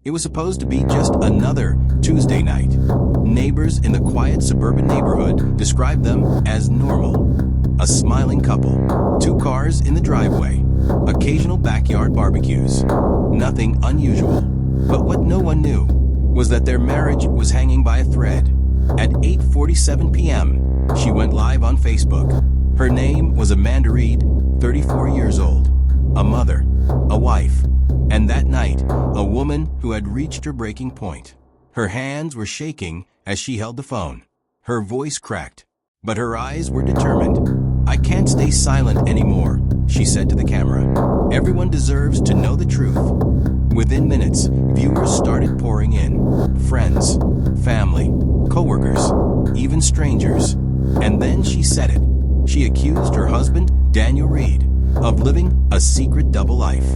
It was supposed to be just another Tuesday night. Neighbors in the quiet suburban neighborhood described them as normal. A smiling couple, 2 cars in the driveway, occasional backyard barbecues. Nothing unusual. But what no one knew was that their marriage was hanging by a thread. At 8:47 p.m., she went live on Facebook. Her name was Amanda Reed, 34 years old, a mother, a wife, and that night, a woman who had reached her breaking point. Her hands were shaking as she held the phone. Her voice cracked, but her eyes were determined. "I can't stay silent anymore," she said to the camera. "Everyone deserves to know the truth." Within minutes, viewers started pouring in. Friends, family, coworkers, even strangers. And then she said it. She accused her husband, Daniel Reed, of living a secret double life.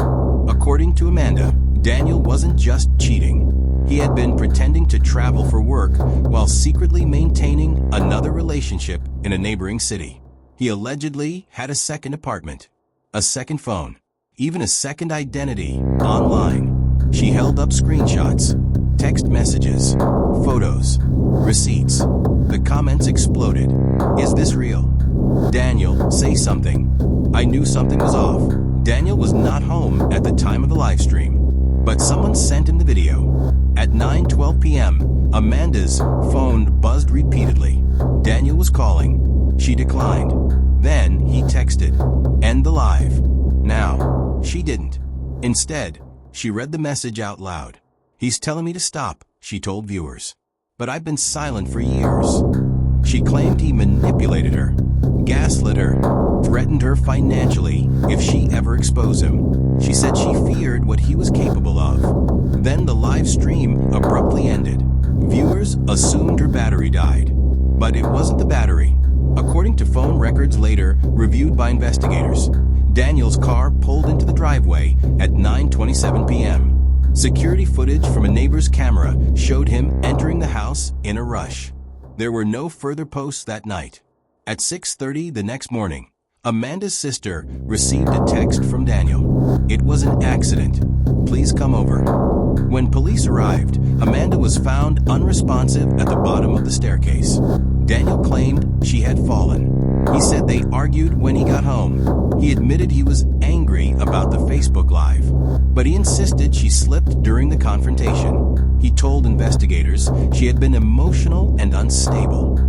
According to Amanda, Daniel wasn't just cheating. He had been pretending to travel for work while secretly maintaining another relationship in a neighboring city. He allegedly had a second apartment, a second phone, even a second identity online. She held up screenshots, text messages, photos, receipts. The comments exploded. "Is this real? Daniel, say something. I knew something was off." Daniel was not home at the time of the live stream, but someone sent him the video. At 9:12 p.m., Amanda's phone buzzed repeatedly. Daniel was calling. She declined. Then he texted, "End the live." Now, she didn't. Instead, she read the message out loud. "He's telling me to stop," she told viewers. "But I've been silent for years." She claimed he manipulated her, gaslit her, threatened her financially if she ever exposed him. She said she feared what he was capable of. Then the live stream abruptly ended. Viewers assumed her battery died. But it wasn't the battery. According to phone records later reviewed by investigators, Daniel's car pulled into the driveway at 9:27 p.m. Security footage from a neighbor's camera showed him entering the house in a rush. There were no further posts that night. At 6:30 the next morning, Amanda's sister received a text from Daniel. "It was an accident. Please come over." When police arrived, Amanda was found unresponsive at the bottom of the staircase. Daniel claimed she had fallen. He said they argued when he got home. He admitted he was angry about the Facebook Live, but he insisted she slipped during the confrontation. He told investigators she had been emotional and unstable.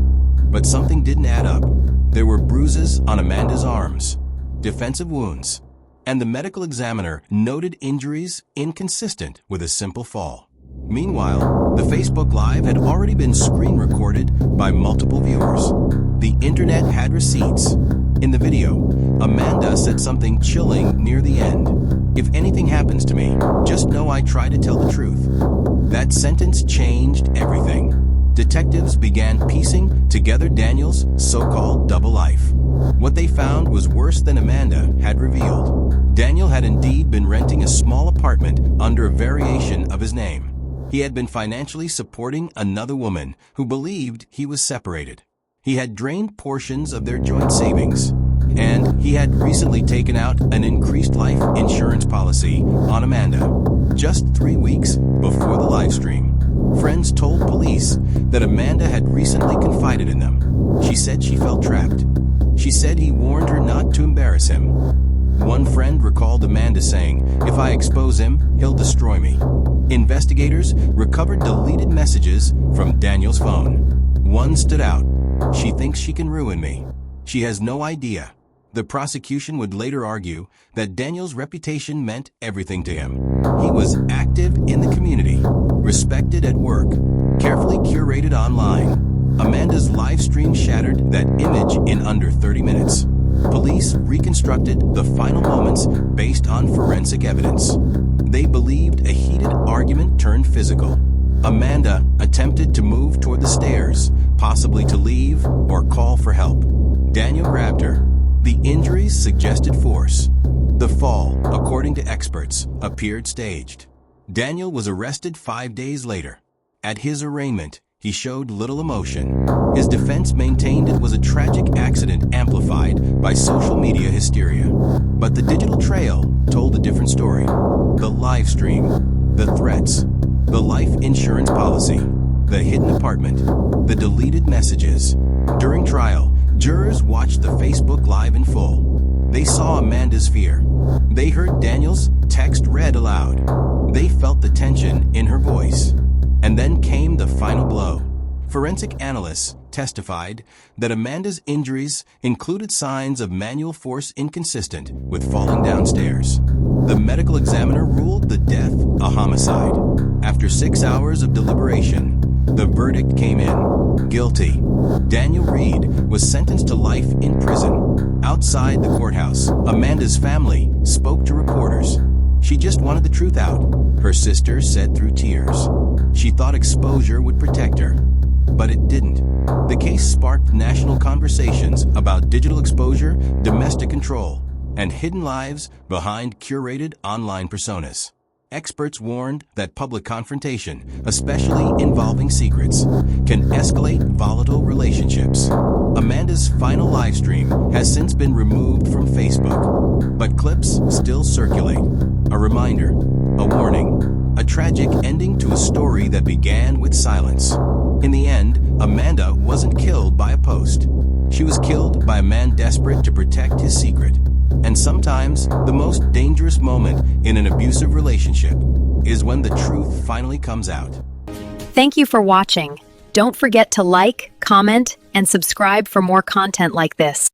But something didn't add up. There were bruises on Amanda's arms, defensive wounds, and the medical examiner noted injuries inconsistent with a simple fall. Meanwhile, the Facebook Live had already been screen recorded by multiple viewers. The internet had receipts. In the video, Amanda said something chilling near the end. "If anything happens to me, just know I try to tell the truth." That sentence changed everything. Detectives began piecing together Daniel's so-called double life. What they found was worse than Amanda had revealed. Daniel had indeed been renting a small apartment under a variation of his name. He had been financially supporting another woman who believed he was separated. He had drained portions of their joint savings, and he had recently taken out an increased life insurance policy on Amanda, just 3 weeks before the live stream. Friends told police that Amanda had recently confided in them. She said she felt trapped. She said he warned her not to embarrass him. One friend recalled Amanda saying, "If I expose him, he'll destroy me." Investigators recovered deleted messages from Daniel's phone. One stood out. "She thinks she can ruin me. She has no idea." The prosecution would later argue that Daniel's reputation meant everything to him. He was active in the community, respected at work, carefully curated online. Amanda's live stream shattered that image in under 30 minutes. Police reconstructed the final moments based on forensic evidence. They believed a heated argument turned physical. Amanda attempted to move toward the stairs, possibly to leave or call for help. Daniel grabbed her. The injuries suggested force. The fall, according to experts, appeared staged. Daniel was arrested 5 days later. At his arraignment, he showed little emotion. His defense maintained it was a tragic accident amplified by social media hysteria. But the digital trail told a different story. The live stream, the threats, The life insurance policy, the hidden apartment, the deleted messages. During trial, jurors watched the Facebook Live in full. They saw Amanda's fear. They heard Daniel's text read aloud. They felt the tension in her voice. And then came the final blow. Forensic analysts testified that Amanda's injuries included signs of manual force inconsistent with falling downstairs. The medical examiner ruled the death a homicide. After 6 hours of deliberation, the verdict came in. Guilty. Daniel Reed was sentenced to life in prison. Outside the courthouse, Amanda's family spoke to reporters. She just wanted the truth out, her sister said through tears. She thought exposure would protect her, but it didn't. The case sparked national conversations about digital exposure, domestic control, and hidden lives behind curated online personas. Experts warned that public confrontation, especially involving secrets, can escalate volatile relationships. Amanda's final live stream has since been removed from Facebook, but clips still circulate. A reminder, a warning, a tragic ending to a story that began with silence. In the end, Amanda wasn't killed by a post. She was killed by a man desperate to protect his secret. And sometimes, the most dangerous moment in an abusive relationship is when the truth finally comes out. Thank you for watching. Don't forget to like, comment, and subscribe for more content like this.